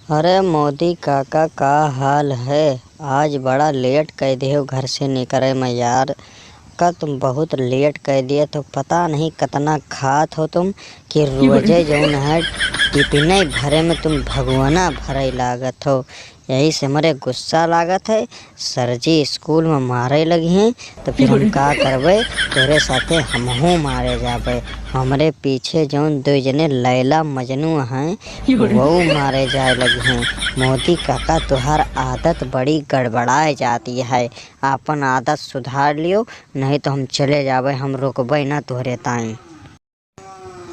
अरे मोदी काका का हाल है। आज बड़ा लेट कह दिए घर से निकले मैं यार। का तुम बहुत लेट कह दिए तो पता नहीं कितना खात हो तुम कि रोजे जौन है टिफिन भरे में तुम भगवाना भरे लागत हो। यही से हमारे गुस्सा लागत है। सर जी स्कूल में मारे लगी हैं तो फिर हम का करबे, तोरे साथे हमहू मारे जाबे। हमरे पीछे जौन दो जने लैला मजनू हैं वो मारे जाए लगी हैं। मोदी काका तुहार आदत बड़ी गड़बड़ाए जाती है। आपन आदत सुधार लियो, नहीं तो हम चले जाबे, हम रुकबे ना तोहरे ताई।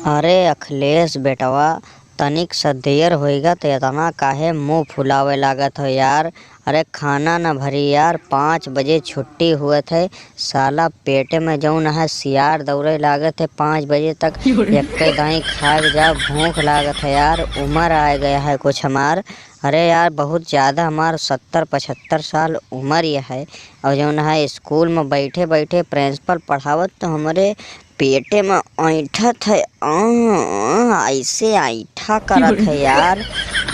अरे अखिलेश बेटवा, तनिक सा देर होएगा तो इतना काहे मुंह फुलावे लागत हो यार। अरे खाना न भरी यार, 5 बजे छुट्टी हुए थे। साला पेटे में जौन है सियार दौड़े लागत है 5 बजे तक। एक दाई खा जा, भूख लागत है यार। उम्र आ गया है कुछ हमार। अरे यार बहुत ज़्यादा हमार 70-75 साल उम्र यह है। और जौन है स्कूल में बैठे बैठे प्रिंसिपल पढ़ावत तो हमारे पेटे में ऐठत है, ऐसे ऐठा करत है यार।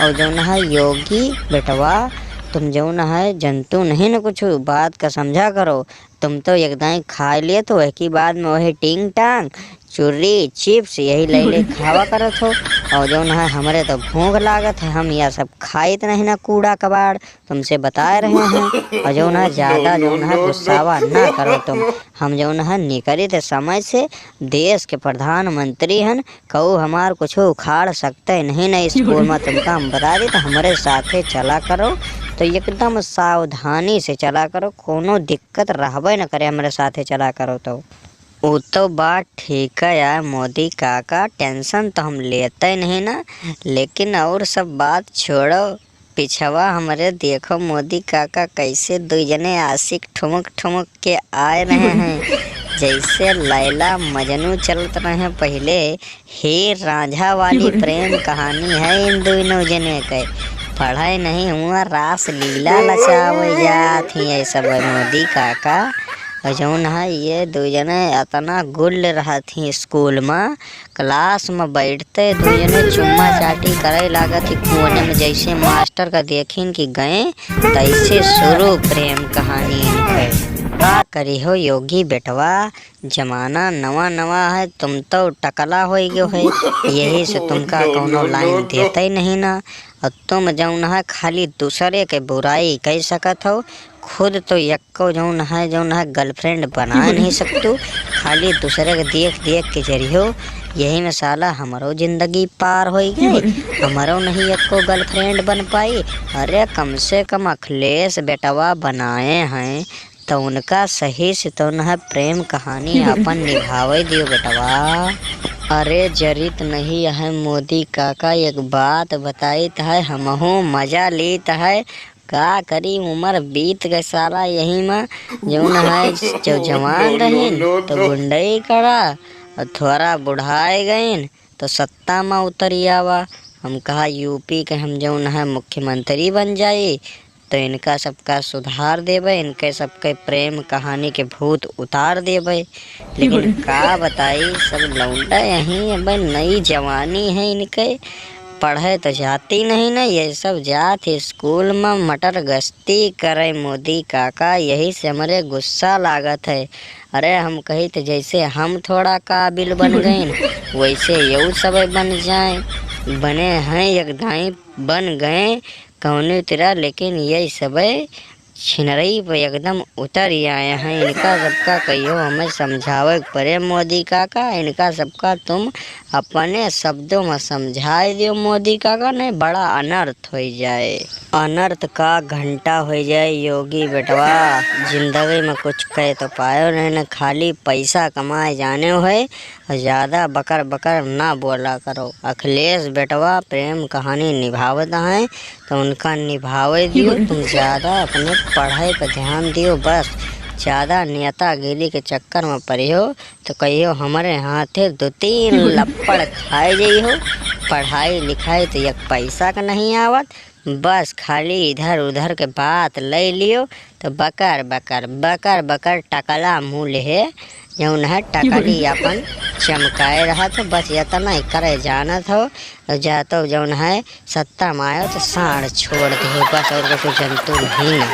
और जौन है योगी बेटवा, तुम जौन है जंतु नहीं न कुछ बात का समझा करो। तुम तो एकदम खा लिए तो एक ही बाद में वही टिंग टांग चुर्री चिप्स यही ले ले खावा करत हो। और जौन है हमारे तो भूख लागत है, हम यह सब खाइत नहीं ना कूड़ा कबाड़, तुमसे बता रहे हैं। और जौन है ज़्यादा जौन है गुस्सावा ना करो तुम। हम जौन है निकलित समय से देश के प्रधानमंत्री हैं, कहू हमार कुछ उखाड़ सकते नहीं ना स्कूल में। तुमका हम बता दी तो हमारे साथे चला करो, तो एकदम सावधानी से चला करो, कोनो दिक्कत रहबे न करे हमारे साथे चला करो तो। वो तो बात ठीक है यार मोदी काका, टेंशन तो हम लेते नहीं ना। लेकिन और सब बात छोड़ो, पिछवा हमारे देखो मोदी काका कैसे दो जने आशिक ठुमक ठुमक के आए रहे हैं। जैसे लैला मजनू चलत रहे पहले, हे रांझा वाली प्रेम कहानी है इन दोनों जने के। पढ़ाई नहीं हुआ, रास लीला लचावे जात ही है सब मोदी काका। और जौन है ये दो जने इतना गुल रहा थी स्कूल में, क्लास में बैठते दो जने चुम्मा चाटी करे लागत थी कोने में। जैसे मास्टर का देखिन कि गए तैसे शुरू प्रेम कहानी इनके। का करी हो योगी बेटवा, जमाना नवा नवा है, तुम तो टकला हो गयो है। यही से तुमका कोनो लाइन देते ही नहीं ना। और तुम जौन है खाली दूसरे के बुराई कह सकत हो, खुद तो यक्को जौन है गर्लफ्रेंड बना नहीं सकतू, खाली दूसरे के देख देख के जरियो। यही में साला हमारो जिंदगी पार हो गई, हमारो नहीं यक्को गर्लफ्रेंड बन पाई। अरे कम से कम अखिलेश बेटवा बनाए हैं तो उनका सही से तो न प्रेम कहानी अपन निभावे दियो बेटवा। अरे जरित नहीं है मोदी काका, एक बात बताइत है, हमहू मजा लेत है। का करी उम्र बीत गए साला यही में। जौन है जो जवान रहीन तो गुंडई करा, और थोड़ा बुढ़ाए गईन तो सत्ता में उतरी आवा। हम कहा यूपी के हम जौन है मुख्यमंत्री बन जाए तो इनका सबका सुधार देवे, इनके सबके प्रेम कहानी के भूत उतार देवे। लेकिन का बताई सब लौंडा यहीं अब नई जवानी है इनके, पढ़े तो जाती नहीं ना। ये सब जात स्कूल में मटर गश्ती करे मोदी काका, यही से हमारे गुस्सा लागत है। अरे हम कही तो जैसे हम थोड़ा काबिल बन गए वैसे यू सब बन जाए, बने हैं एकदम बन गए कौन तेरा। लेकिन ये सब छिनरई पे एकदम उतर ही आए हैं। इनका सबका कहियो हमें समझावे पड़े मोदी काका, इनका सबका तुम अपने शब्दों में समझाए दियो मोदी काका, नहीं बड़ा अनर्थ हो जाए, अनर्थ का घंटा हो जाए। योगी बेटवा जिंदगी में कुछ कह तो पायो नहीं न, खाली पैसा कमाए जाने हो है, ज़्यादा बकर बकर ना बोला करो। अखिलेश बेटवा प्रेम कहानी निभावत हैं तो उनका निभावे दियो, तुम ज़्यादा अपने पढ़ाई पर ध्यान दियो बस। ज़्यादा नेतागिरी के चक्कर में पड़ियो तो कहियो हमारे हाथे 2-3 लपड़ खाए जाइ हो। पढ़ाई लिखाई तो एक पैसा का नहीं आवत, बस खाली इधर उधर के बात ले लियो तो बकर बकर बकर बकर टकला मुँह ले जौन है टकली अपन चमकाए रहा तो बस इतना ही करे जानत हो। तो जातो जौन है सत्ता मायो तो साढ़ छोड़ दे बस, और कुछ जंतु नहीं ना।